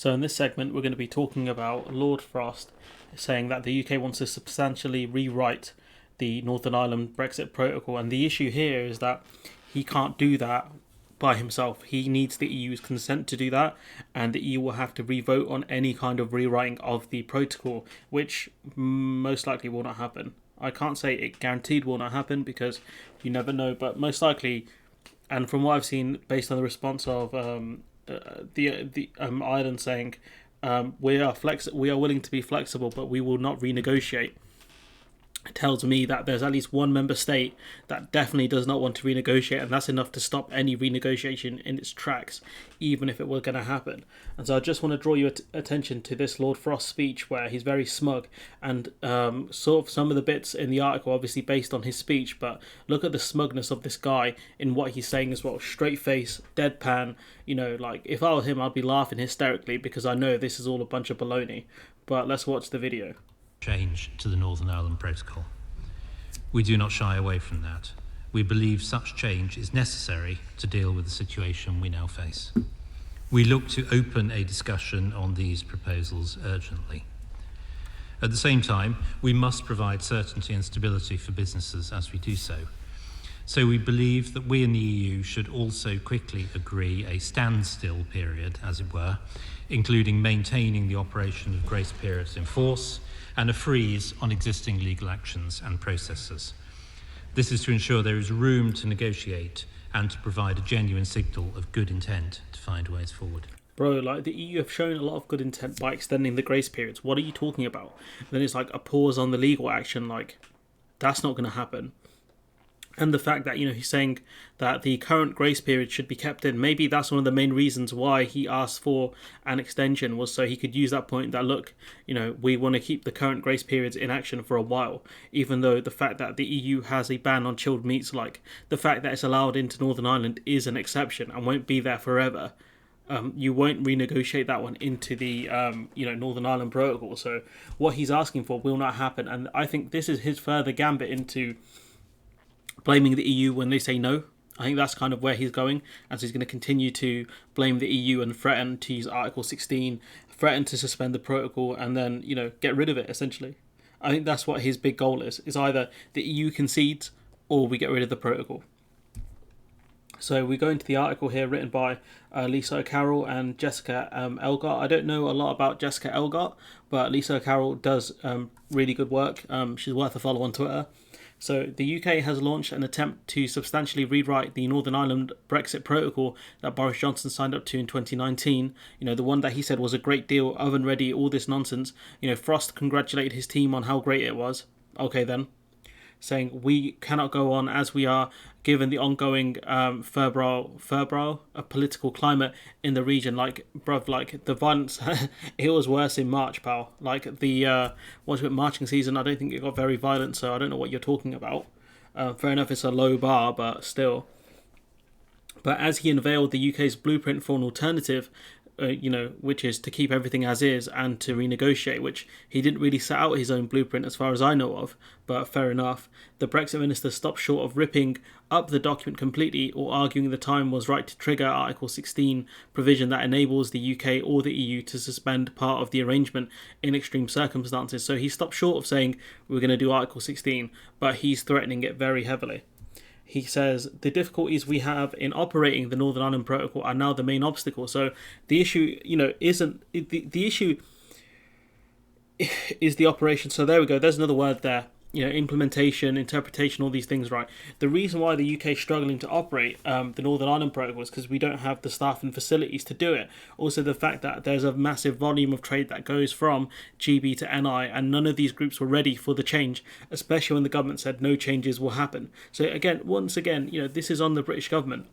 So in this segment, we're going to be talking about Lord Frost saying that the UK wants to substantially rewrite the Northern Ireland Brexit protocol. And the issue here is that he can't do that by himself. He needs the EU's consent to do that, and the EU will have to re-vote on any kind of rewriting of the protocol, which most likely will not happen. I can't say it guaranteed will not happen because you never know, but most likely, and from what I've seen, based on the response of Ireland saying we are willing to be flexible, but we will not renegotiate. It tells me that there's at least one member state that definitely does not want to renegotiate, and that's enough to stop any renegotiation in its tracks, even if it were going to happen. And so I just want to draw your attention to this Lord Frost speech where he's very smug, and sort of some of the bits in the article obviously based on his speech, but look at the smugness of this guy in what he's saying as well. Straight face, deadpan, like if I were him I'd be laughing hysterically because I know this is all a bunch of baloney. But let's watch the video. Change to the Northern Ireland Protocol. We do not shy away from that. We believe such change is necessary to deal with the situation we now face. We look to open a discussion on these proposals urgently. At the same time, we must provide certainty and stability for businesses as we do so. So we believe that we in the EU should also quickly agree a standstill period, as it were, including maintaining the operation of grace periods in force and a freeze on existing legal actions and processes. This is to ensure there is room to negotiate and to provide a genuine signal of good intent to find ways forward. Bro, like the EU have shown a lot of good intent by extending the grace periods. What are you talking about? And then it's like a pause on the legal action, like that's not going to happen. And the fact that, he's saying that the current grace period should be kept in. Maybe that's one of the main reasons why he asked for an extension, was so he could use that point that, look, we want to keep the current grace periods in action for a while, even though the fact that the EU has a ban on chilled meats, like the fact that it's allowed into Northern Ireland is an exception and won't be there forever. You won't renegotiate that one into the Northern Ireland Protocol. So what he's asking for will not happen. And I think this is his further gambit into blaming the EU when they say no. I think that's kind of where he's going, as he's going to continue to blame the EU and threaten to use Article 16, threaten to suspend the protocol, and then, get rid of it, essentially. I think that's what his big goal is either the EU concedes or we get rid of the protocol. So we go into the article here written by Lisa O'Carroll and Jessica Elgart. I don't know a lot about Jessica Elgart, but Lisa O'Carroll does really good work. She's worth a follow on Twitter. So the UK has launched an attempt to substantially rewrite the Northern Ireland Brexit protocol that Boris Johnson signed up to in 2019. The one that he said was a great deal, oven ready, all this nonsense. Frost congratulated his team on how great it was. Okay then. Saying we cannot go on as we are, given the ongoing febrile political climate in the region. Like, bruv, like the violence, it was worse in March, pal. Like the marching season, I don't think it got very violent, so I don't know what you're talking about. Fair enough, it's a low bar, but still. But as he unveiled the UK's blueprint for an alternative, which is to keep everything as is and to renegotiate, which he didn't really set out his own blueprint as far as I know of, but fair enough. The Brexit minister stopped short of ripping up the document completely or arguing the time was right to trigger Article 16 provision that enables the UK or the EU to suspend part of the arrangement in extreme circumstances. So he stopped short of saying we're going to do Article 16, but he's threatening it very heavily. He says the difficulties we have in operating the Northern Ireland Protocol are now the main obstacle. So the issue, isn't the issue is the operation. So there we go. There's another word there. Implementation, interpretation, all these things, right? The reason why the UK is struggling to operate the Northern Ireland Protocol is because we don't have the staff and facilities to do it. Also, the fact that there's a massive volume of trade that goes from GB to NI, and none of these groups were ready for the change, especially when the government said no changes will happen. So once again, this is on the British government.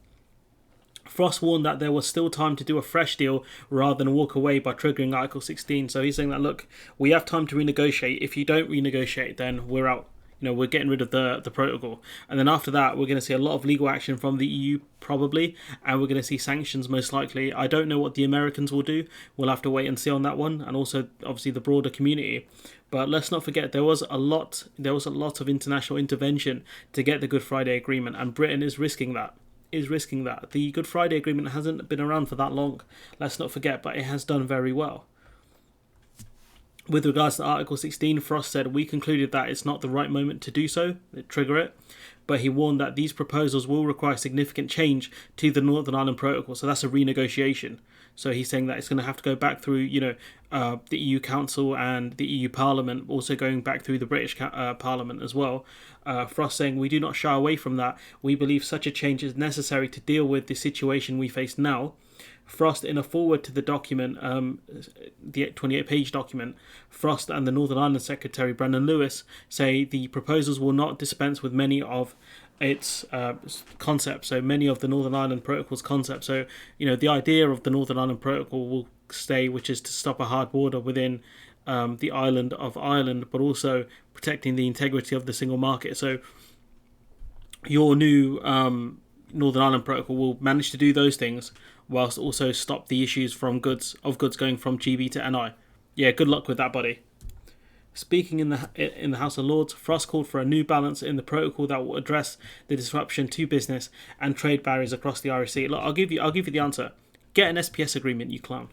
Frost warned that there was still time to do a fresh deal rather than walk away by triggering Article 16. So he's saying that, look, we have time to renegotiate. If you don't renegotiate, then we're out. We're getting rid of the protocol. And then after that, we're going to see a lot of legal action from the EU, probably. And we're going to see sanctions, most likely. I don't know what the Americans will do. We'll have to wait and see on that one. And also, obviously, the broader community. But let's not forget, there was a lot of international intervention to get the Good Friday Agreement. And Britain is risking that. is risking that. The Good Friday Agreement hasn't been around for that long, let's not forget, but it has done very well. With regards to Article 16, Frost said, "We concluded that it's not the right moment to do so, trigger it," but he warned that these proposals will require significant change to the Northern Ireland Protocol, so that's a renegotiation. So he's saying that it's going to have to go back through, the EU Council and the EU Parliament, also going back through the British Parliament as well. Frost saying, "We do not shy away from that. We believe such a change is necessary to deal with the situation we face now." Frost, in a foreword to the document, the 28-page document, Frost and the Northern Ireland Secretary Brendan Lewis say the proposals will not dispense with many of its concepts, so many of the Northern Ireland Protocol's concepts. So, the idea of the Northern Ireland Protocol will stay, which is to stop a hard border within the island of Ireland, but also protecting the integrity of the single market. So your new Northern Ireland Protocol will manage to do those things, whilst also stop the issues from goods going from GB to NI. Yeah, good luck with that, buddy. Speaking in the House of Lords, Frost called for a new balance in the protocol that will address the disruption to business and trade barriers across the Irish Sea. Look, I'll give you the answer. Get an SPS agreement, you clown.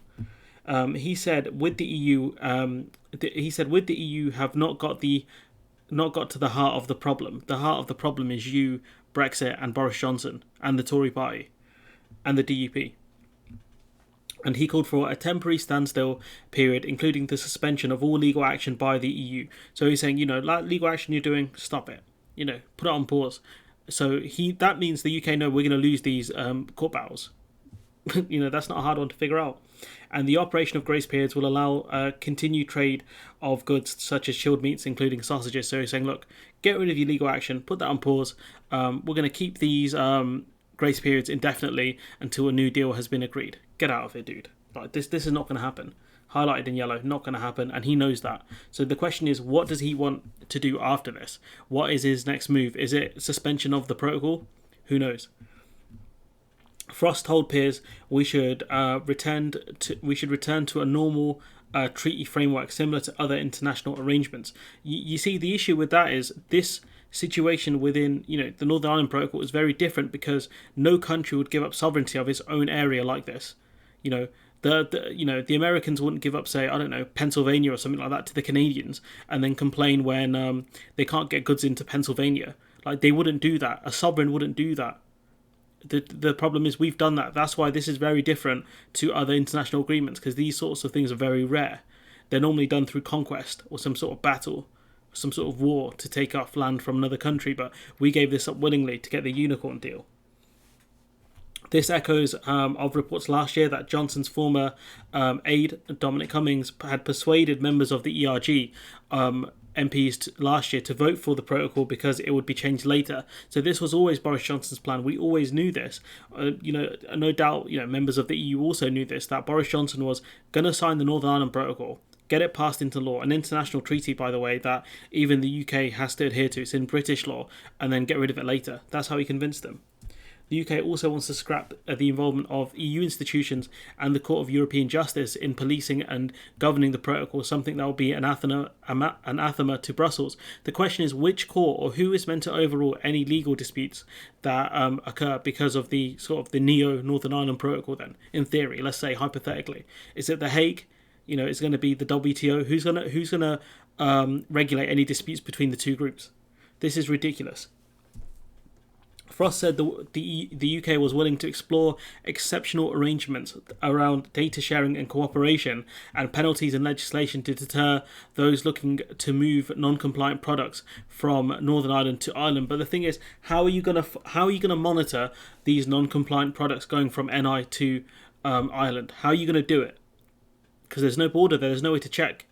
He said with the EU, have not got to the heart of the problem. The heart of the problem is you, Brexit, and Boris Johnson, and the Tory Party, and the DUP. And he called for a temporary standstill period, including the suspension of all legal action by the EU. So he's saying, legal action you're doing, stop it. Put it on pause. So that means the UK know we're going to lose these court battles. That's not a hard one to figure out. And the operation of grace periods will allow continued trade of goods such as chilled meats, including sausages. So he's saying, look, get rid of your legal action, put that on pause. We're going to keep these grace periods indefinitely until a new deal has been agreed. Get out of it, dude. Like this is not going to happen. Highlighted in yellow, not going to happen, and he knows that. So the question is, what does he want to do after this? What is his next move? Is it suspension of the protocol? Who knows? Frost told peers we should return to a normal treaty framework similar to other international arrangements. You see, the issue with that is this situation within the Northern Ireland Protocol is very different because no country would give up sovereignty of its own area like this. The Americans wouldn't give up, say, I don't know, Pennsylvania or something like that to the Canadians and then complain when they can't get goods into Pennsylvania. Like, they wouldn't do that. A sovereign wouldn't do that. The problem is we've done that. That's why this is very different to other international agreements, because these sorts of things are very rare. They're normally done through conquest or some sort of battle, some sort of war to take off land from another country, but we gave this up willingly to get the unicorn deal. This echoes of reports last year that Johnson's former aide, Dominic Cummings, had persuaded members of the ERG MPs last year to vote for the protocol because it would be changed later. So this was always Boris Johnson's plan. We always knew this. No doubt, members of the EU also knew this, that Boris Johnson was going to sign the Northern Ireland Protocol, get it passed into law, an international treaty, by the way, that even the UK has to adhere to. It's in British law, and then get rid of it later. That's how he convinced them. The UK also wants to scrap the involvement of EU institutions and the Court of European Justice in policing and governing the protocol, something that will be anathema to Brussels. The question is which court or who is meant to overrule any legal disputes that occur because of the sort of the neo-Northern Ireland Protocol then, in theory, let's say hypothetically. Is it The Hague? It's going to be the WTO? Who's going to regulate any disputes between the two groups? This is ridiculous. Frost said the UK was willing to explore exceptional arrangements around data sharing and cooperation and penalties and legislation to deter those looking to move non-compliant products from Northern Ireland to Ireland. But the thing is, how are you gonna monitor these non-compliant products going from NI to Ireland? How are you gonna do it? Because there's no border there. There's no way to check.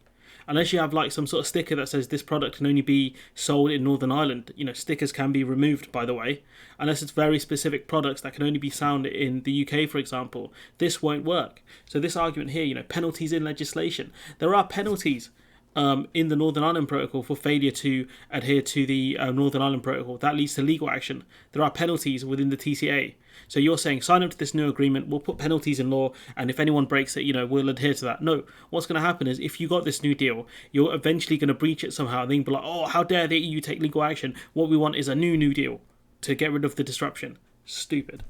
Unless you have like some sort of sticker that says this product can only be sold in Northern Ireland. Stickers can be removed, by the way, unless it's very specific products that can only be found in the UK, for example. This won't work. So this argument here, penalties in legislation. There are penalties in the Northern Ireland Protocol for failure to adhere to the Northern Ireland Protocol. That leads to legal action. There are penalties within the TCA. So you're saying, sign up to this new agreement, we'll put penalties in law, and if anyone breaks it, we'll adhere to that. No, what's going to happen is if you got this new deal, you're eventually going to breach it somehow, and then be like, oh, how dare the EU take legal action? What we want is a new deal to get rid of the disruption. Stupid.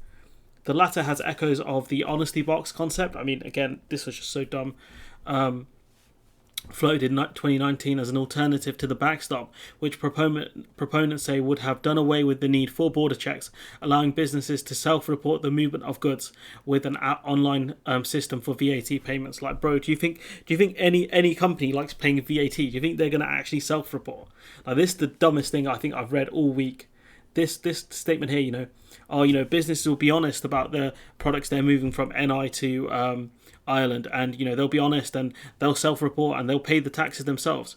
The latter has echoes of the honesty box concept. I mean, again, this was just so dumb. Floated in 2019 as an alternative to the backstop, which proponents say would have done away with the need for border checks, allowing businesses to self-report the movement of goods with an online system for VAT payments. Like, bro, do you think any company likes paying VAT? Do you think they're going to actually self-report? Like, this is the dumbest thing I think I've read all week. This statement here, businesses will be honest about the products they're moving from NI to Ireland, and they'll be honest and they'll self-report and they'll pay the taxes themselves.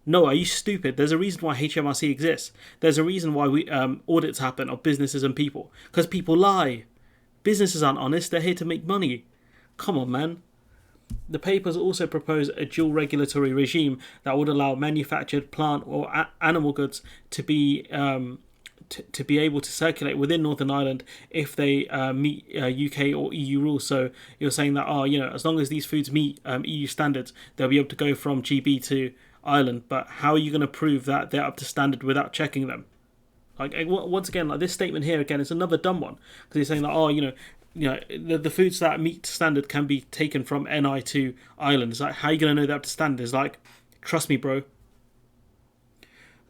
No, are you stupid? There's a reason why HMRC exists. There's a reason why we audits happen of businesses and people, because people lie. Businesses aren't honest. They're here to make money. Come on, man. The papers also propose a dual regulatory regime that would allow manufactured plant or animal goods to be to be able to circulate within Northern Ireland if they meet UK or EU rules. So you're saying that, as long as these foods meet EU standards, they'll be able to go from GB to Ireland. But how are you going to prove that they're up to standard without checking them? Like, once again, like this statement here again is another dumb one, because he's saying that, the foods that meet standard can be taken from NI to Ireland. It's like, how are you going to know they're up to standard? It's like, trust me, bro.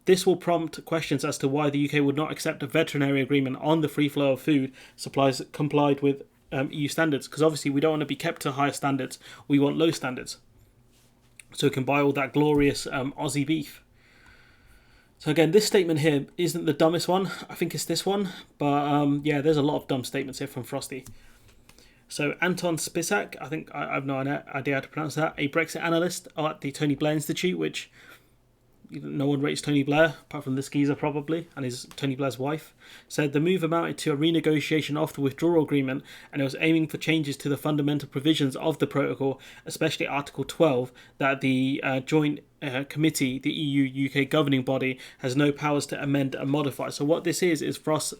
This will prompt questions as to why the UK would not accept a veterinary agreement on the free flow of food supplies complied with EU standards, because obviously we don't want to be kept to higher standards. We want low standards, so we can buy all that glorious Aussie beef. So again, this statement here isn't the dumbest one. I think it's this one, but there's a lot of dumb statements here from Frosty. So Anton Spisak, I think I have no idea how to pronounce that, a Brexit analyst at the Tony Blair Institute, which no one rates Tony Blair, apart from this geezer probably, and his Tony Blair's wife, said the move amounted to a renegotiation of the withdrawal agreement, and it was aiming for changes to the fundamental provisions of the protocol, especially Article 12, that the joint committee, the EU-UK governing body, has no powers to amend and modify. So what this is Frost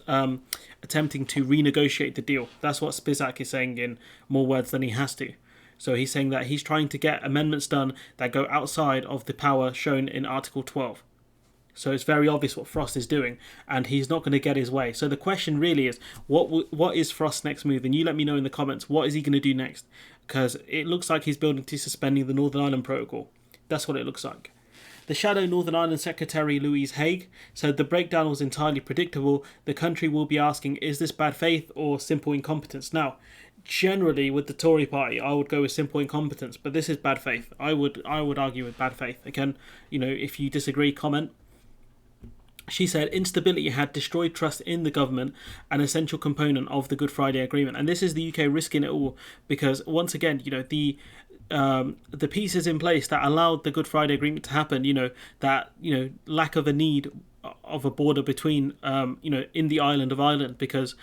attempting to renegotiate the deal. That's what Spisak is saying in more words than he has to. So he's saying that he's trying to get amendments done that go outside of the power shown in Article 12. So it's very obvious what Frost is doing, and he's not going to get his way. So the question really is, what is Frost's next move? And you let me know in the comments, what is he going to do next? Because it looks like he's building to suspending the Northern Ireland Protocol. That's what it looks like. The shadow Northern Ireland Secretary Louise Haigh said the breakdown was entirely predictable. The country will be asking, is this bad faith or simple incompetence? Now, generally with the Tory party, I would go with simple incompetence, but this is bad faith. I would argue with bad faith. Again, if you disagree, comment. She said instability had destroyed trust in the government, an essential component of the Good Friday Agreement. And this is the UK risking it all, because once again, the pieces in place that allowed the Good Friday Agreement to happen, lack of a need of a border between, in the island of Ireland, because,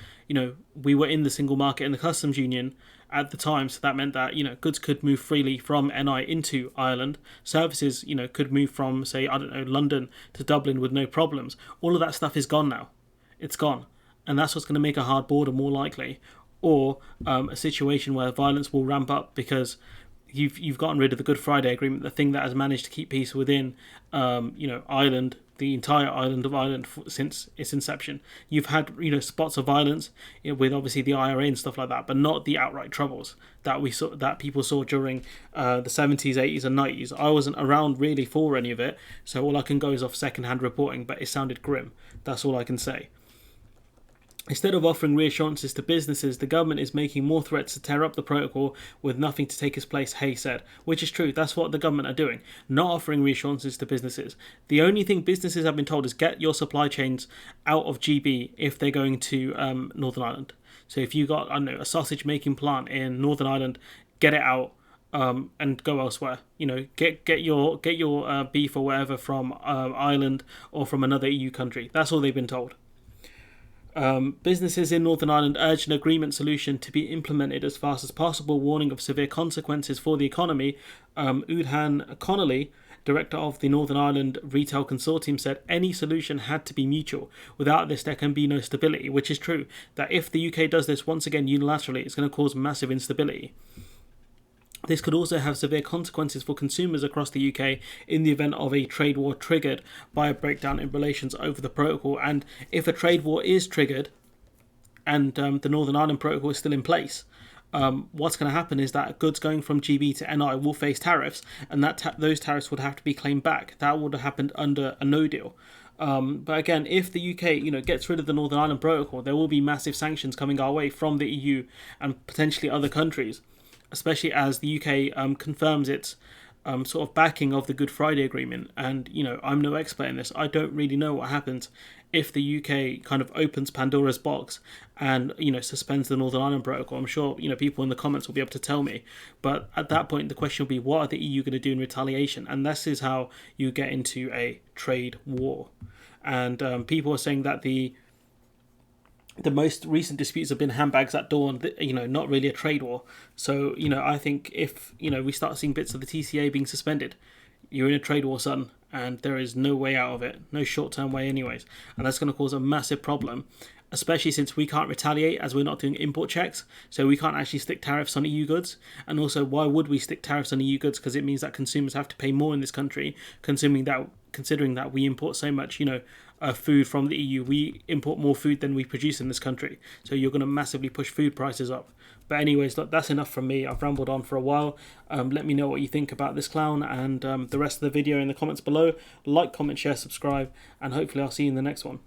we were in the single market and the customs union at the time. So that meant that, goods could move freely from NI into Ireland. Services, could move from, say, London to Dublin with no problems. All of that stuff is gone now. It's gone. And that's what's going to make a hard border more likely. Or a situation where violence will ramp up because you've gotten rid of the Good Friday Agreement, the thing that has managed to keep peace within, Ireland, the entire island of Ireland since its inception. You've had, spots of violence with obviously the IRA and stuff like that, but not the outright troubles that people saw during the 70s, 80s, and 90s. I wasn't around really for any of it, so all I can go is off second-hand reporting, but it sounded grim. That's all I can say. Instead of offering reassurances to businesses, the government is making more threats to tear up the protocol with nothing to take its place, Hay said. Which is true, that's what the government are doing, not offering reassurances to businesses. The only thing businesses have been told is get your supply chains out of GB if they're going to Northern Ireland. So if you got, a sausage making plant in Northern Ireland, get it out and go elsewhere. Get your beef or whatever from Ireland or from another EU country. That's all they've been told. Businesses in Northern Ireland urged an agreement solution to be implemented as fast as possible, warning of severe consequences for the economy. Udhan Connolly, director of the Northern Ireland Retail Consortium, said any solution had to be mutual. Without this, there can be no stability, which is true. That if the UK does this once again unilaterally, it's going to cause massive instability. This could also have severe consequences for consumers across the UK in the event of a trade war triggered by a breakdown in relations over the protocol. And if a trade war is triggered, and the Northern Ireland Protocol is still in place, what's going to happen is that goods going from GB to NI will face tariffs, and those tariffs would have to be claimed back. That would have happened under a no deal. But again, if the UK, gets rid of the Northern Ireland Protocol, there will be massive sanctions coming our way from the EU and potentially other countries, especially as the UK confirms its sort of backing of the Good Friday Agreement. And, I'm no expert in this. I don't really know what happens if the UK kind of opens Pandora's box and, suspends the Northern Ireland Protocol. I'm sure, people in the comments will be able to tell me. But at that point, the question will be, what are the EU going to do in retaliation? And this is how you get into a trade war. And people are saying that the most recent disputes have been handbags at dawn, not really a trade war. So, I think if, we start seeing bits of the TCA being suspended, you're in a trade war, son, and there is no way out of it. No short-term way anyways. And that's going to cause a massive problem, especially since we can't retaliate as we're not doing import checks. So we can't actually stick tariffs on EU goods. And also, why would we stick tariffs on EU goods? Because it means that consumers have to pay more in this country, considering that we import so much, food from the EU. We import more food than we produce in this country. So you're going to massively push food prices up. But anyways, look, that's enough from me. I've rambled on for a while. Let me know what you think about this clown and the rest of the video in the comments below. Like, comment, share, subscribe, and hopefully I'll see you in the next one.